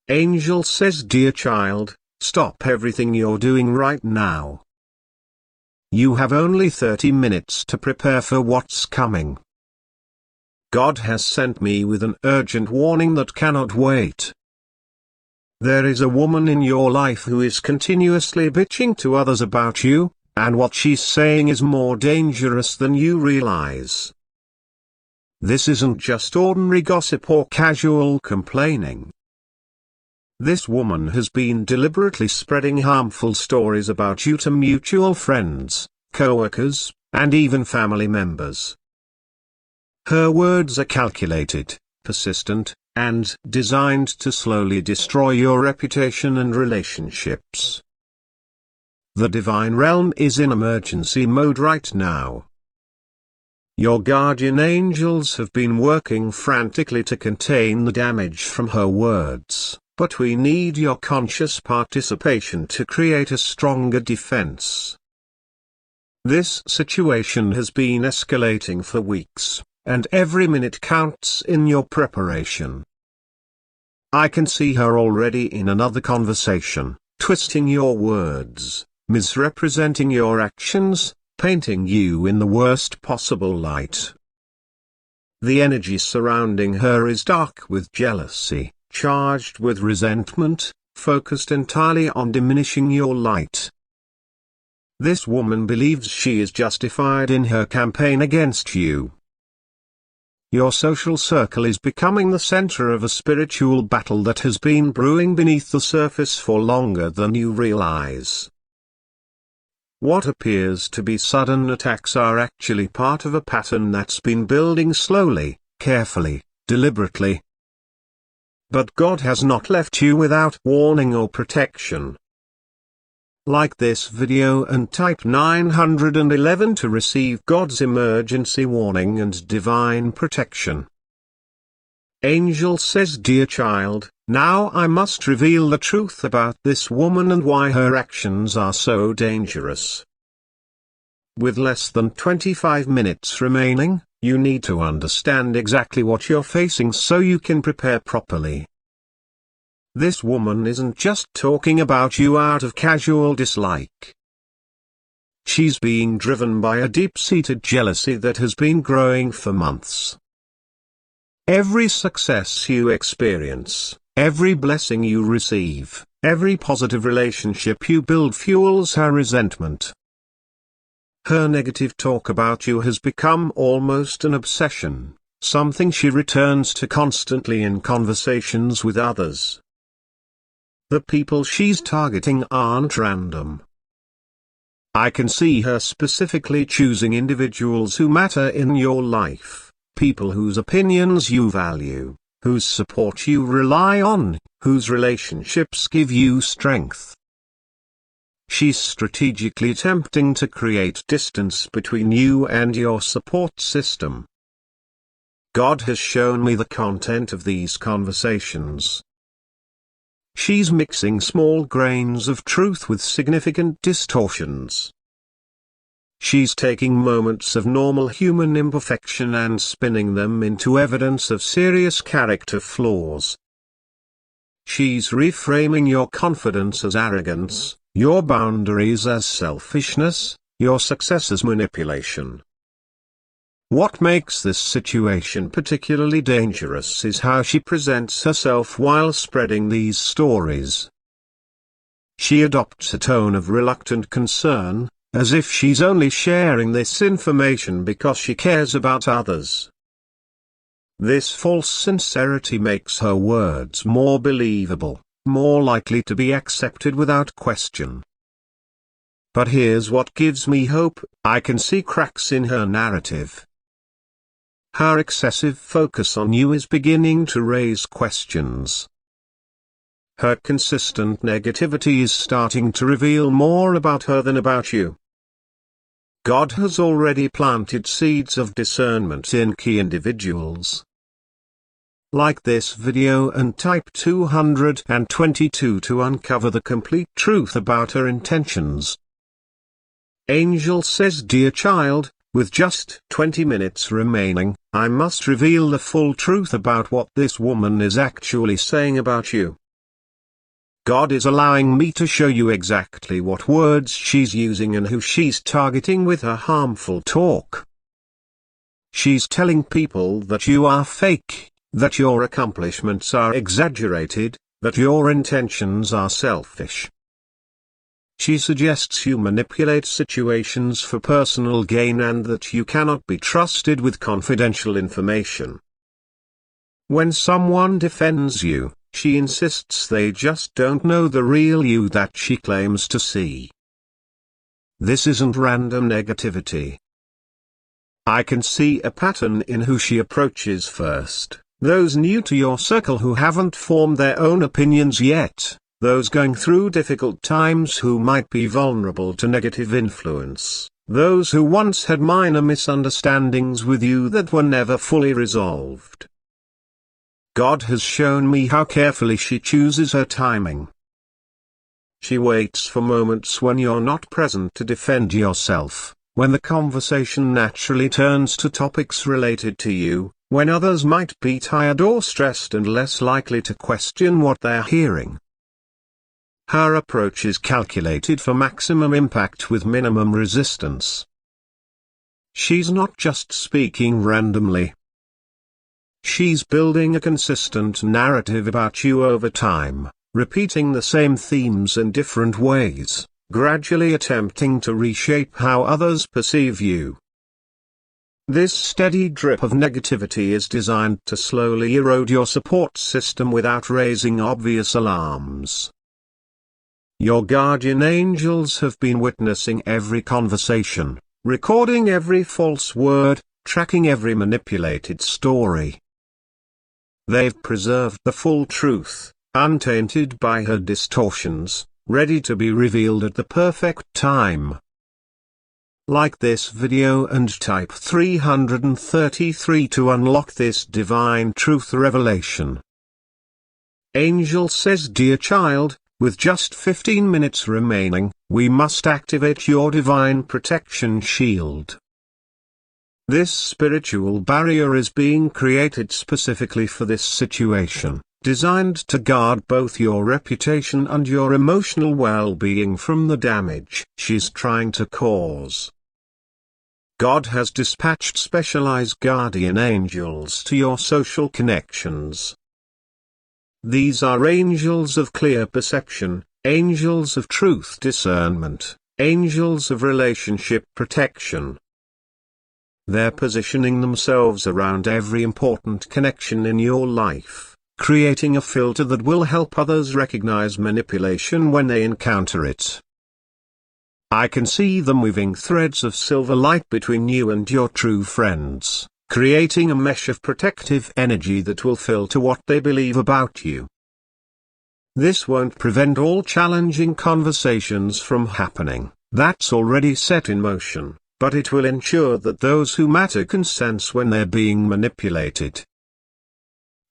Angel says, dear child, stop everything you're doing right now. You have only 30 minutes to prepare for what's coming. God has sent me with an urgent warning that cannot wait. There is a woman in your life who is continuously bitching to others about you, and what she's saying is more dangerous than you realize. This isn't just ordinary gossip or casual complaining. This woman has been deliberately spreading harmful stories about you to mutual friends, co-workers, and even family members. Her words are calculated, persistent, and designed to slowly destroy your reputation and relationships. The divine realm is in emergency mode right now. Your guardian angels have been working frantically to contain the damage from her words, but we need your conscious participation to create a stronger defense. This situation has been escalating for weeks, and every minute counts in your preparation. I can see her already in another conversation, twisting your words, misrepresenting your actions, painting you in the worst possible light. The energy surrounding her is dark with jealousy, charged with resentment, focused entirely on diminishing your light. This woman believes she is justified in her campaign against you. Your social circle is becoming the center of a spiritual battle that has been brewing beneath the surface for longer than you realize. What appears to be sudden attacks are actually part of a pattern that's been building slowly, carefully, deliberately. But God has not left you without warning or protection. Like this video and type 911 to receive God's emergency warning and divine protection. Angel says, dear child, now I must reveal the truth about this woman and why her actions are so dangerous. With less than 25 minutes remaining, you need to understand exactly what you're facing so you can prepare properly. This woman isn't just talking about you out of casual dislike. She's being driven by a deep-seated jealousy that has been growing for months. Every success you experience, every blessing you receive, every positive relationship you build fuels her resentment. Her negative talk about you has become almost an obsession, something she returns to constantly in conversations with others. The people she's targeting aren't random. I can see her specifically choosing individuals who matter in your life, people whose opinions you value, whose support you rely on, whose relationships give you strength. She's strategically attempting to create distance between you and your support system. God has shown me the content of these conversations. She's mixing small grains of truth with significant distortions. She's taking moments of normal human imperfection and spinning them into evidence of serious character flaws. She's reframing your confidence as arrogance, your boundaries as selfishness, your success as manipulation. What makes this situation particularly dangerous is how she presents herself while spreading these stories. She adopts a tone of reluctant concern, as if she's only sharing this information because she cares about others. This false sincerity makes her words more believable, more likely to be accepted without question. But here's what gives me hope: I can see cracks in her narrative. Her excessive focus on you is beginning to raise questions. Her consistent negativity is starting to reveal more about her than about you. God has already planted seeds of discernment in key individuals. Like this video and type 222 to uncover the complete truth about her intentions. Angel says, dear child, with just 20 minutes remaining, I must reveal the full truth about what this woman is actually saying about you. God is allowing me to show you exactly what words she's using and who she's targeting with her harmful talk. She's telling people that you are fake, that your accomplishments are exaggerated, that your intentions are selfish. She suggests you manipulate situations for personal gain and that you cannot be trusted with confidential information. When someone defends you, she insists they just don't know the real you that she claims to see. This isn't random negativity. I can see a pattern in who she approaches first: those new to your circle who haven't formed their own opinions yet, those going through difficult times who might be vulnerable to negative influence, those who once had minor misunderstandings with you that were never fully resolved. God has shown me how carefully she chooses her timing. She waits for moments when you're not present to defend yourself, when the conversation naturally turns to topics related to you, when others might be tired or stressed and less likely to question what they're hearing. Her approach is calculated for maximum impact with minimum resistance. She's not just speaking randomly. She's building a consistent narrative about you over time, repeating the same themes in different ways, gradually attempting to reshape how others perceive you. This steady drip of negativity is designed to slowly erode your support system without raising obvious alarms. Your guardian angels have been witnessing every conversation, recording every false word, tracking every manipulated story. They've preserved the full truth, untainted by her distortions, ready to be revealed at the perfect time. Like this video and type 333 to unlock this divine truth revelation. Angel says, dear child, with just 15 minutes remaining, we must activate your divine protection shield. This spiritual barrier is being created specifically for this situation, designed to guard both your reputation and your emotional well-being from the damage she's trying to cause. God has dispatched specialized guardian angels to your social connections. These are angels of clear perception, angels of truth discernment, angels of relationship protection. They're positioning themselves around every important connection in your life, creating a filter that will help others recognize manipulation when they encounter it. I can see them weaving threads of silver light between you and your true friends, creating a mesh of protective energy that will filter what they believe about you. This won't prevent all challenging conversations from happening, that's already set in motion, but it will ensure that those who matter can sense when they're being manipulated.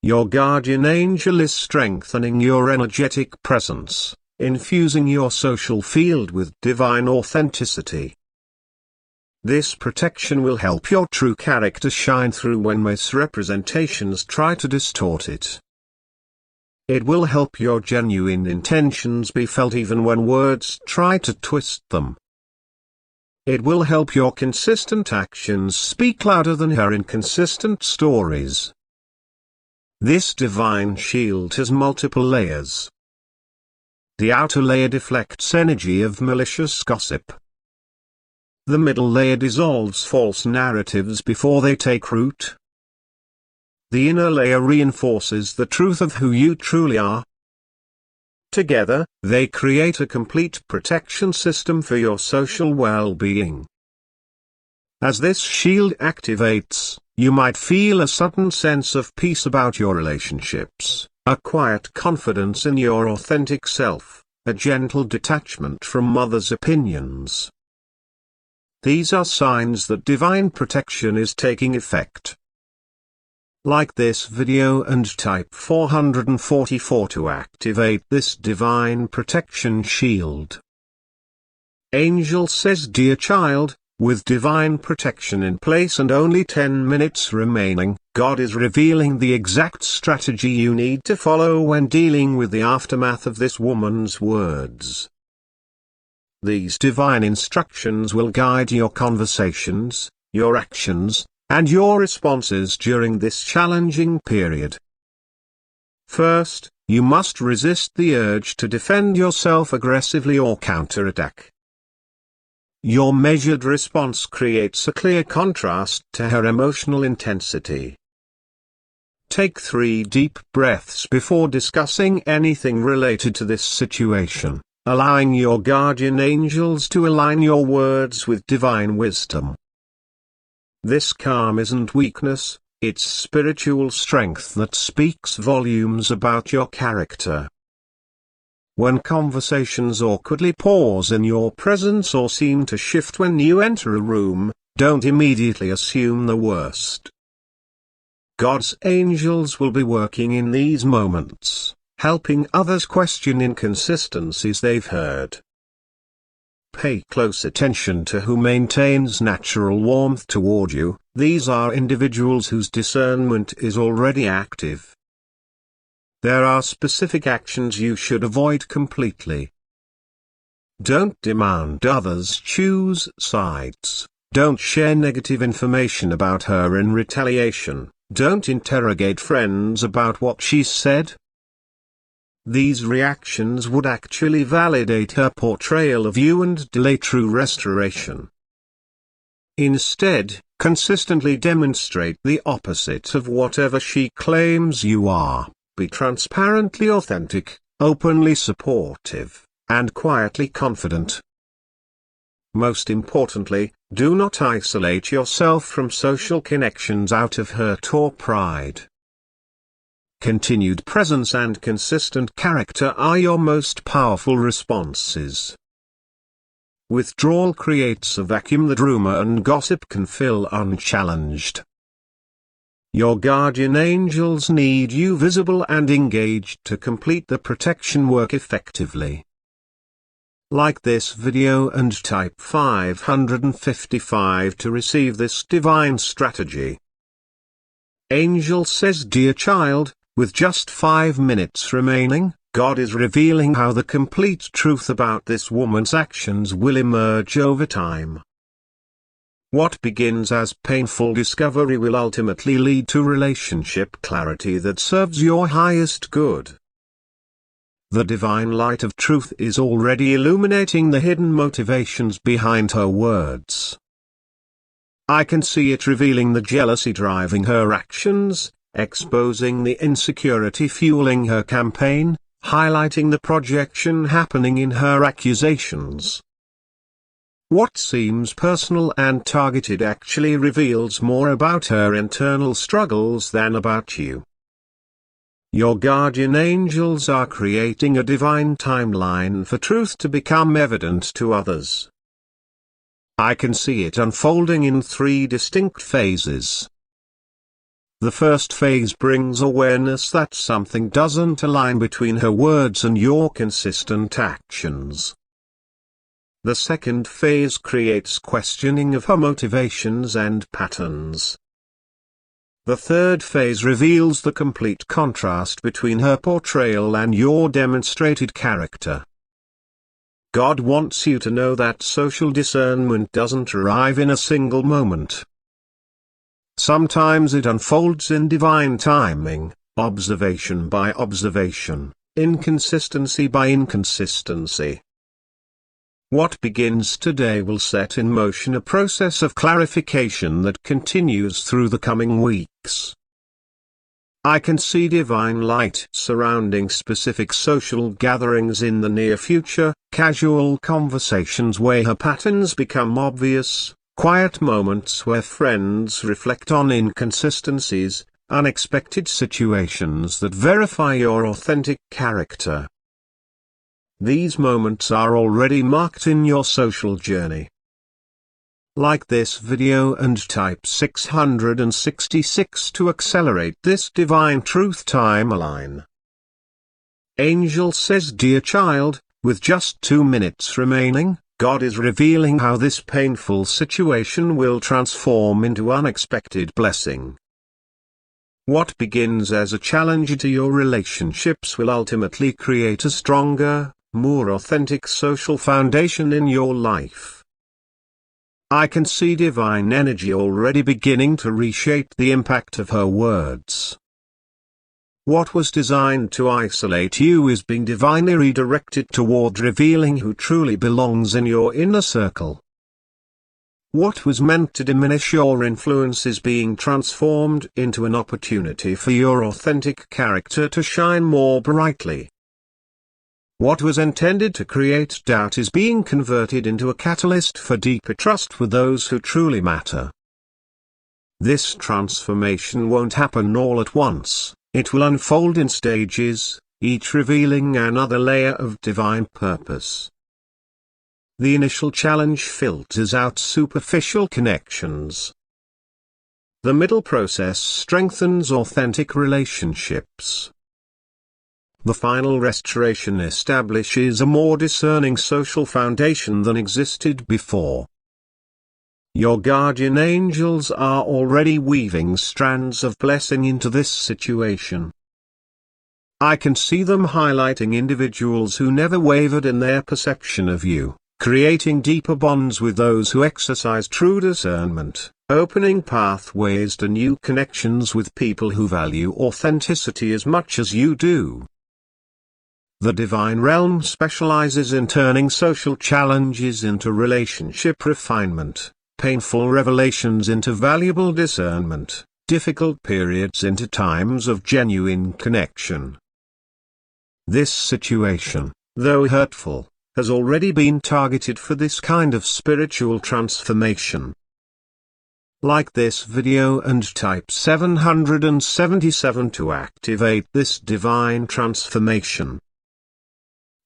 Your guardian angel is strengthening your energetic presence, infusing your social field with divine authenticity. This protection will help your true character shine through when misrepresentations try to distort it. It will help your genuine intentions be felt even when words try to twist them. It will help your consistent actions speak louder than her inconsistent stories. This divine shield has multiple layers. The outer layer deflects energy of malicious gossip. The middle layer dissolves false narratives before they take root. The inner layer reinforces the truth of who you truly are. Together, they create a complete protection system for your social well-being. As this shield activates, you might feel a sudden sense of peace about your relationships, a quiet confidence in your authentic self, a gentle detachment from others' opinions. These are signs that divine protection is taking effect. Like this video and type 444 to activate this divine protection shield. Angel says, dear child, With divine protection in place and only 10 minutes remaining, God is revealing the exact strategy you need to follow when dealing with the aftermath of this woman's words. These divine instructions will guide your conversations, your actions, and your responses during this challenging period. First, you must resist the urge to defend yourself aggressively or counterattack. Your measured response creates a clear contrast to her emotional intensity. Take 3 deep breaths before discussing anything related to this situation, allowing your guardian angels to align your words with divine wisdom. This calm isn't weakness, it's spiritual strength that speaks volumes about your character. When conversations awkwardly pause in your presence or seem to shift when you enter a room, don't immediately assume the worst. God's angels will be working in these moments, helping others question inconsistencies they've heard. Pay close attention to who maintains natural warmth toward you. These are individuals whose discernment is already active. There are specific actions you should avoid completely. Don't demand others choose sides. Don't share negative information about her in retaliation. Don't interrogate friends about what she said. These reactions would actually validate her portrayal of you and delay true restoration. Instead, consistently demonstrate the opposite of whatever she claims you are. Be transparently authentic, openly supportive, and quietly confident. Most importantly, do not isolate yourself from social connections out of hurt or pride. Continued presence and consistent character are your most powerful responses. Withdrawal creates a vacuum that rumor and gossip can fill unchallenged. Your guardian angels need you visible and engaged to complete the protection work effectively. Like this video and type 555 to receive this divine strategy. Angel says, Dear child, with just 5 minutes remaining, God is revealing how the complete truth about this woman's actions will emerge over time. What begins as painful discovery will ultimately lead to relationship clarity that serves your highest good. The divine light of truth is already illuminating the hidden motivations behind her words. I can see it revealing the jealousy driving her actions, exposing the insecurity fueling her campaign, highlighting the projection happening in her accusations. What seems personal and targeted actually reveals more about her internal struggles than about you. Your guardian angels are creating a divine timeline for truth to become evident to others. I can see it unfolding in 3 distinct phases. The first phase brings awareness that something doesn't align between her words and your consistent actions. The second phase creates questioning of her motivations and patterns. The third phase reveals the complete contrast between her portrayal and your demonstrated character. God wants you to know that social discernment doesn't arrive in a single moment. Sometimes it unfolds in divine timing, observation by observation, inconsistency by inconsistency. What begins today will set in motion a process of clarification that continues through the coming weeks. I can see divine light surrounding specific social gatherings in the near future, casual conversations where her patterns become obvious, quiet moments where friends reflect on inconsistencies, unexpected situations that verify your authentic character. These moments are already marked in your social journey. Like this video and type 666 to accelerate this divine truth timeline. Angel says, Dear child, with just 2 minutes remaining, God is revealing how this painful situation will transform into unexpected blessing. What begins as a challenge to your relationships will ultimately create a stronger, more authentic social foundation in your life. I can see divine energy already beginning to reshape the impact of her words. What was designed to isolate you is being divinely redirected toward revealing who truly belongs in your inner circle. What was meant to diminish your influence is being transformed into an opportunity for your authentic character to shine more brightly. What was intended to create doubt is being converted into a catalyst for deeper trust with those who truly matter. This transformation won't happen all at once. It will unfold in stages, each revealing another layer of divine purpose. The initial challenge filters out superficial connections. The middle process strengthens authentic relationships. The final restoration establishes a more discerning social foundation than existed before. Your guardian angels are already weaving strands of blessing into this situation. I can see them highlighting individuals who never wavered in their perception of you, creating deeper bonds with those who exercise true discernment, opening pathways to new connections with people who value authenticity as much as you do. The divine realm specializes in turning social challenges into relationship refinement, painful revelations into valuable discernment, difficult periods into times of genuine connection. This situation, though hurtful, has already been targeted for this kind of spiritual transformation. Like this video and type 777 to activate this divine transformation.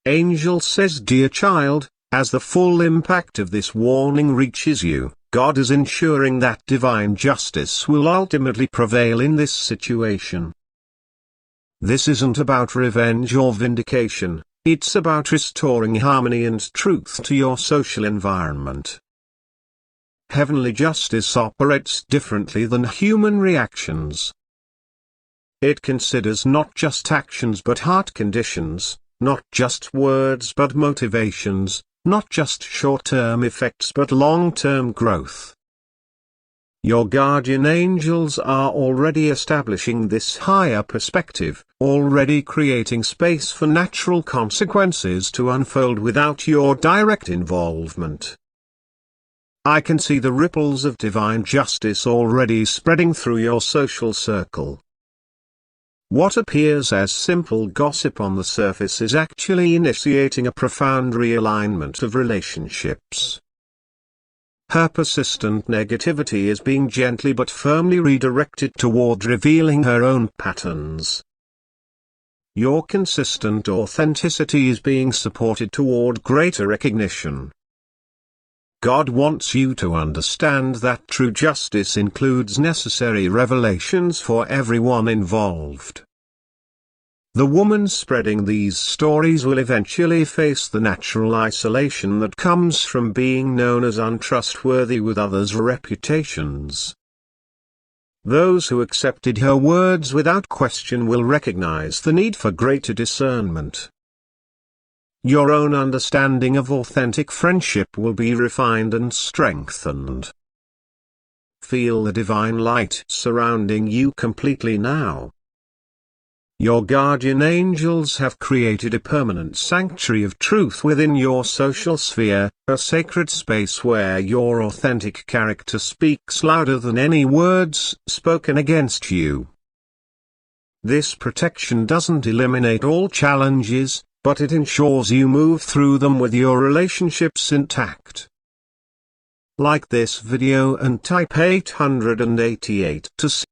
Angel says, dear child, as the full impact of this warning reaches you, God is ensuring that divine justice will ultimately prevail in this situation. This isn't about revenge or vindication, it's about restoring harmony and truth to your social environment. Heavenly justice operates differently than human reactions. It considers not just actions but heart conditions, not just words but motivations, not just short-term effects but long-term growth. Your guardian angels are already establishing this higher perspective, already creating space for natural consequences to unfold without your direct involvement. I can see the ripples of divine justice already spreading through your social circle. What appears as simple gossip on the surface is actually initiating a profound realignment of relationships. Her persistent negativity is being gently but firmly redirected toward revealing her own patterns. Your consistent authenticity is being supported toward greater recognition. God wants you to understand that true justice includes necessary revelations for everyone involved. The woman spreading these stories will eventually face the natural isolation that comes from being known as untrustworthy with others' reputations. Those who accepted her words without question will recognize the need for greater discernment. Your own understanding of authentic friendship will be refined and strengthened. Feel the divine light surrounding you completely now. Your guardian angels have created a permanent sanctuary of truth within your social sphere, a sacred space where your authentic character speaks louder than any words spoken against you. This protection doesn't eliminate all challenges, but it ensures you move through them with your relationships intact. Like this video and type 888 to see